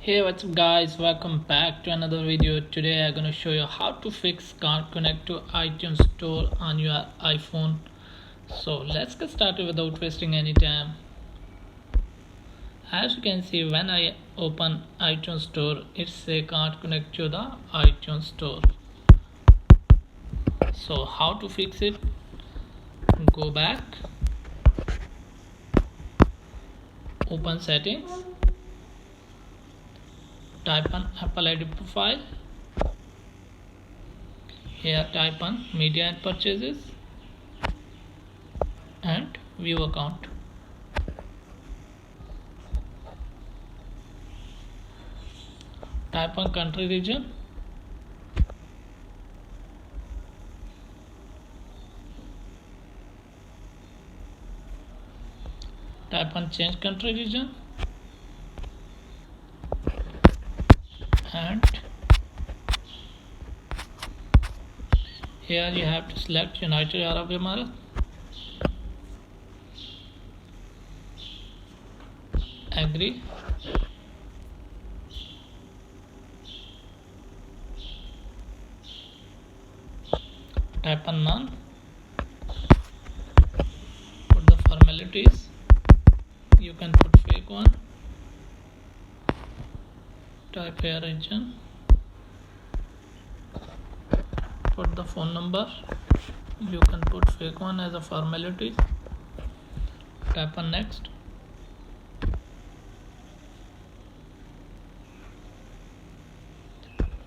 Hey, what's up guys, welcome back to another video. Today I'm gonna show you how to fix can't connect to iTunes store on your iPhone. So let's get started without wasting any time. As you can see, when I open iTunes store, it say can't connect to the iTunes store. So how to fix it? Go back, open settings, type on Apple ID profile. Here type on media and purchases and view account. Type on country region. Type on change country region and here you have to select United Arab Emirates. Agree. Type on none. Put the formalities. You can put fake one. Type here region. Put the phone number. You can put fake one as a formality. Tap on next.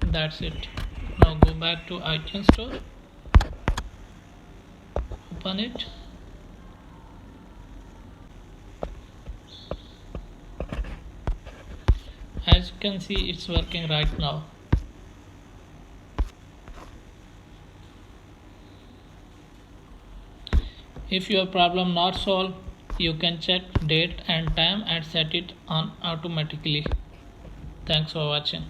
That's it. Now go back to iTunes store. Open it. As you can see, it's working right now. If your problem not solved, you can check date and time and set it on automatically. Thanks for watching.